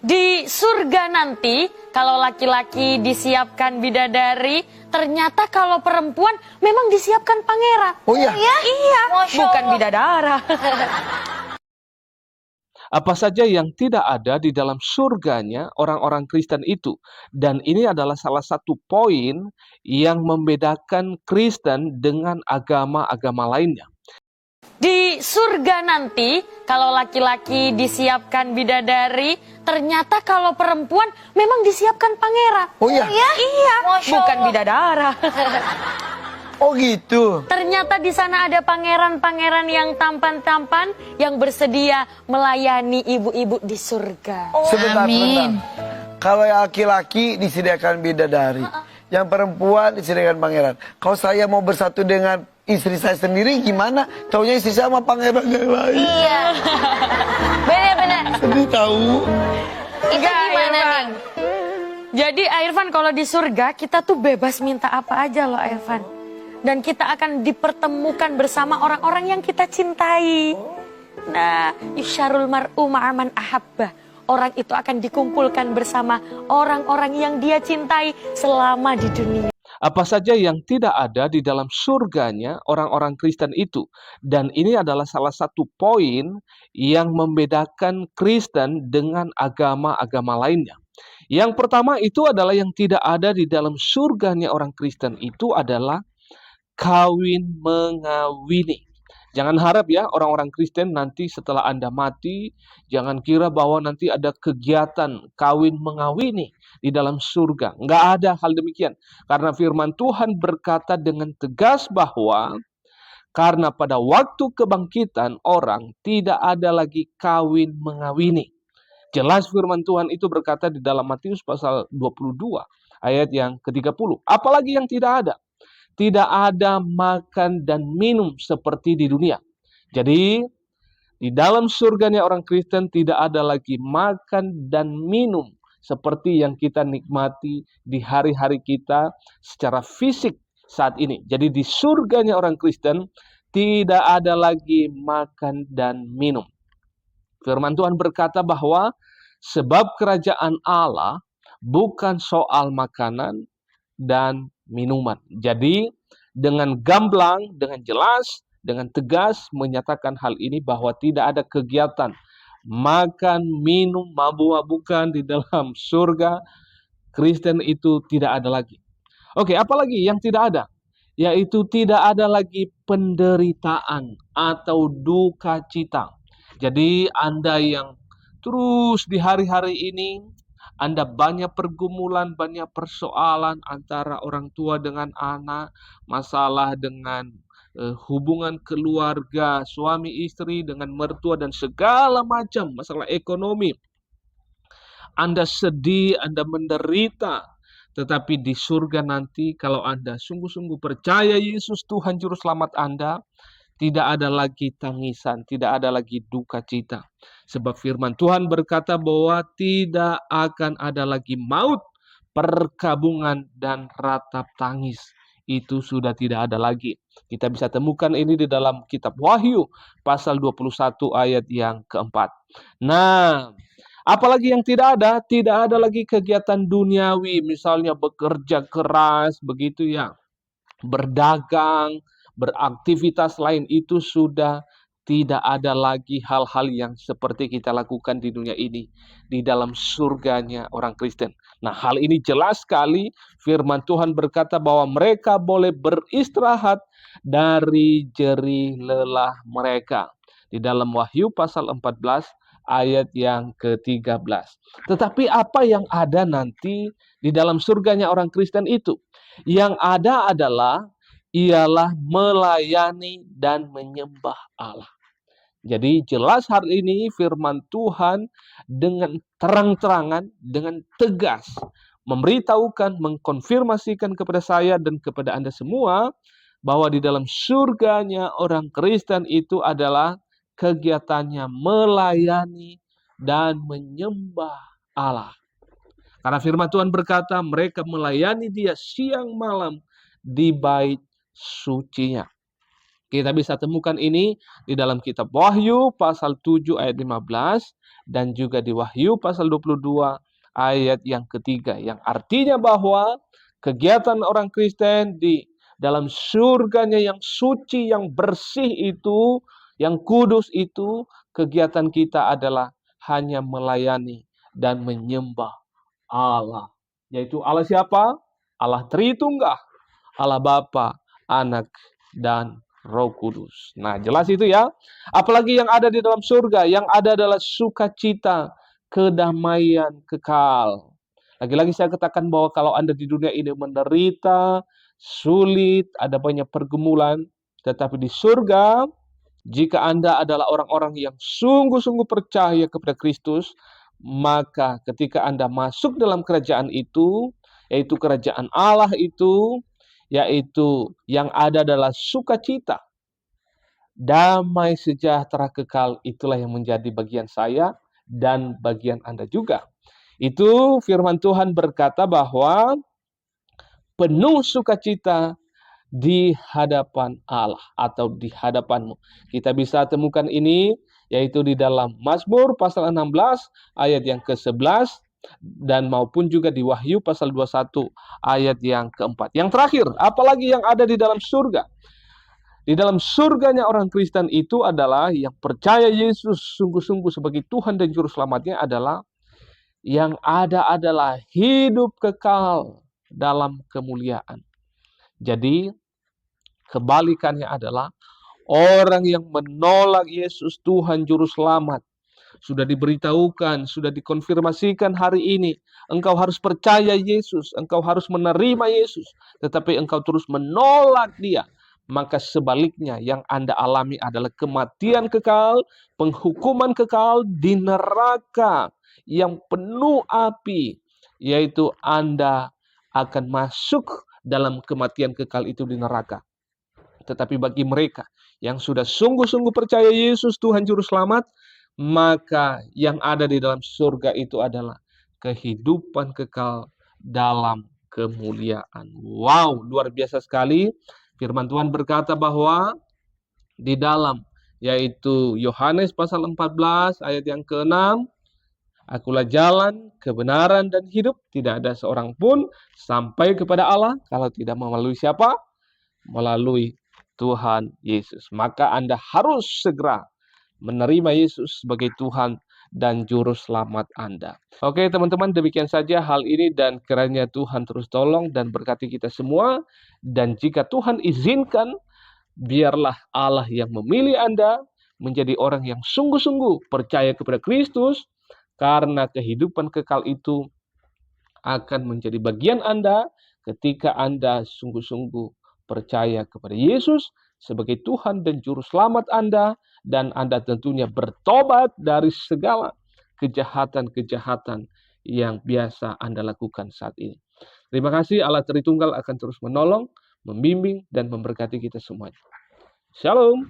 Di surga nanti, kalau laki-laki disiapkan bidadari, ternyata kalau perempuan memang disiapkan pangeran. Oh iya? Iya, Masya bukan Allah. bidadara. Apa saja yang tidak ada di dalam surganya orang-orang Kristen itu. Dan ini adalah salah satu poin yang membedakan Kristen dengan agama-agama lainnya. Di surga nanti, kalau laki-laki disiapkan bidadari, ternyata kalau perempuan memang disiapkan pangeran. Oh iya? Iya, Masya bukan Allah. bidadara. Oh gitu. Ternyata di sana ada pangeran-pangeran yang tampan-tampan yang bersedia melayani ibu-ibu di surga. Sebentar, Amin. sebentar. Kalau yang laki-laki disediakan bidadari, yang perempuan disediakan pangeran. Kalau saya mau bersatu dengan istri saya sendiri gimana? Taunya istri saya sama pangeran yang lain. Iya. Benar-benar. Sedih tahu. Itu Enggak, gimana Irfan. nih? Jadi Irfan, kalau di surga kita tuh bebas minta apa aja loh Irfan. Dan kita akan dipertemukan bersama orang-orang yang kita cintai. Nah, yusyarul mar'u ma'aman ahabba. Orang itu akan dikumpulkan bersama orang-orang yang dia cintai selama di dunia. Apa saja yang tidak ada di dalam surganya orang-orang Kristen itu. Dan ini adalah salah satu poin yang membedakan Kristen dengan agama-agama lainnya. Yang pertama itu adalah yang tidak ada di dalam surganya orang Kristen itu adalah kawin mengawini. Jangan harap ya orang-orang Kristen nanti setelah Anda mati, jangan kira bahwa nanti ada kegiatan kawin mengawini di dalam surga. Nggak ada hal demikian. Karena firman Tuhan berkata dengan tegas bahwa karena pada waktu kebangkitan orang tidak ada lagi kawin mengawini. Jelas firman Tuhan itu berkata di dalam Matius pasal 22 ayat yang ke-30. Apalagi yang tidak ada. Tidak ada makan dan minum seperti di dunia. Jadi, di dalam surganya orang Kristen tidak ada lagi makan dan minum seperti yang kita nikmati di hari-hari kita secara fisik saat ini. Jadi di surganya orang Kristen tidak ada lagi makan dan minum. Firman Tuhan berkata bahwa sebab kerajaan Allah bukan soal makanan dan minuman. Jadi dengan gamblang, dengan jelas, dengan tegas menyatakan hal ini bahwa tidak ada kegiatan makan, minum, mabuk-mabukan di dalam surga. Kristen itu tidak ada lagi. Oke, apalagi yang tidak ada? Yaitu tidak ada lagi penderitaan atau duka cita. Jadi Anda yang terus di hari-hari ini Anda banyak pergumulan, banyak persoalan antara orang tua dengan anak, masalah dengan hubungan keluarga, suami istri dengan mertua dan segala macam masalah ekonomi. Anda sedih, Anda menderita, tetapi di surga nanti kalau Anda sungguh-sungguh percaya Yesus Tuhan Juru Selamat Anda, tidak ada lagi tangisan, tidak ada lagi duka cita. Sebab firman Tuhan berkata bahwa tidak akan ada lagi maut, perkabungan, dan ratap tangis. Itu sudah tidak ada lagi. Kita bisa temukan ini di dalam kitab Wahyu, pasal 21 ayat yang keempat. Nah, apalagi yang tidak ada? Tidak ada lagi kegiatan duniawi, misalnya bekerja keras, begitu ya, berdagang, beraktivitas lain, itu sudah tidak ada lagi hal-hal yang seperti kita lakukan di dunia ini di dalam surganya orang Kristen. Nah, hal ini jelas sekali firman Tuhan berkata bahwa mereka boleh beristirahat dari jerih lelah mereka. Di dalam Wahyu pasal 14 ayat yang ke-13. Tetapi apa yang ada nanti di dalam surganya orang Kristen itu? Yang ada adalah ialah melayani dan menyembah Allah. Jadi jelas hari ini firman Tuhan dengan terang-terangan, dengan tegas memberitahukan, mengkonfirmasikan kepada saya dan kepada Anda semua bahwa di dalam surganya orang Kristen itu adalah kegiatannya melayani dan menyembah Allah. Karena firman Tuhan berkata mereka melayani Dia siang malam di bait sucinya. Kita bisa temukan ini di dalam kitab Wahyu pasal 7 ayat 15 dan juga di Wahyu pasal 22 ayat yang ketiga, yang artinya bahwa kegiatan orang Kristen di dalam surganya yang suci, yang bersih itu, yang kudus itu, kegiatan kita adalah hanya melayani dan menyembah Allah. Yaitu Allah siapa? Allah Tritunggal, Allah Bapa, Anak, dan Roh Kudus. Nah, jelas itu ya. Apalagi yang ada di dalam surga, yang ada adalah sukacita, kedamaian kekal. Lagi-lagi saya katakan bahwa kalau Anda di dunia ini menderita, sulit, ada banyak pergumulan, tetapi di surga, jika Anda adalah orang-orang yang sungguh-sungguh percaya kepada Kristus, maka ketika Anda masuk dalam kerajaan itu, yaitu kerajaan Allah itu, yaitu yang ada adalah sukacita, damai sejahtera kekal, itulah yang menjadi bagian saya dan bagian Anda juga. Itu firman Tuhan berkata bahwa penuh sukacita di hadapan Allah atau di hadapanmu. Kita bisa temukan ini yaitu di dalam Mazmur pasal 16 ayat yang ke-11 dan maupun juga di Wahyu pasal 21 ayat yang keempat. Yang terakhir, apalagi yang ada di dalam surga? Di dalam surganya orang Kristen itu adalah yang percaya Yesus sungguh-sungguh sebagai Tuhan dan Juru Selamatnya adalah yang ada adalah hidup kekal dalam kemuliaan. Jadi kebalikannya adalah orang yang menolak Yesus Tuhan Juru Selamat. Sudah diberitahukan, sudah dikonfirmasikan hari ini. Engkau harus percaya Yesus, engkau harus menerima Yesus. Tetapi engkau terus menolak Dia. Maka sebaliknya yang Anda alami adalah kematian kekal, penghukuman kekal di neraka yang penuh api. Yaitu Anda akan masuk dalam kematian kekal itu di neraka. Tetapi bagi mereka yang sudah sungguh-sungguh percaya Yesus Tuhan Juru Selamat, maka yang ada di dalam surga itu adalah kehidupan kekal dalam kemuliaan. Wow, luar biasa sekali. Firman Tuhan berkata bahwa di dalam yaitu Yohanes pasal 14 ayat yang ke-6, Akulah jalan, kebenaran, dan hidup. Tidak ada seorang pun sampai kepada Allah kalau tidak melalui siapa? Melalui Tuhan Yesus. Maka Anda harus segera menerima Yesus sebagai Tuhan dan Juru Selamat Anda. Oke teman-teman, demikian saja hal ini dan kiranya Tuhan terus tolong dan berkati kita semua. Dan jika Tuhan izinkan, biarlah Allah yang memilih Anda menjadi orang yang sungguh-sungguh percaya kepada Kristus, karena kehidupan kekal itu akan menjadi bagian Anda ketika Anda sungguh-sungguh percaya kepada Yesus sebagai Tuhan dan Juru Selamat Anda, dan Anda tentunya bertobat dari segala kejahatan-kejahatan yang biasa Anda lakukan saat ini. Terima kasih, Allah Tritunggal akan terus menolong, membimbing, dan memberkati kita semuanya. Shalom.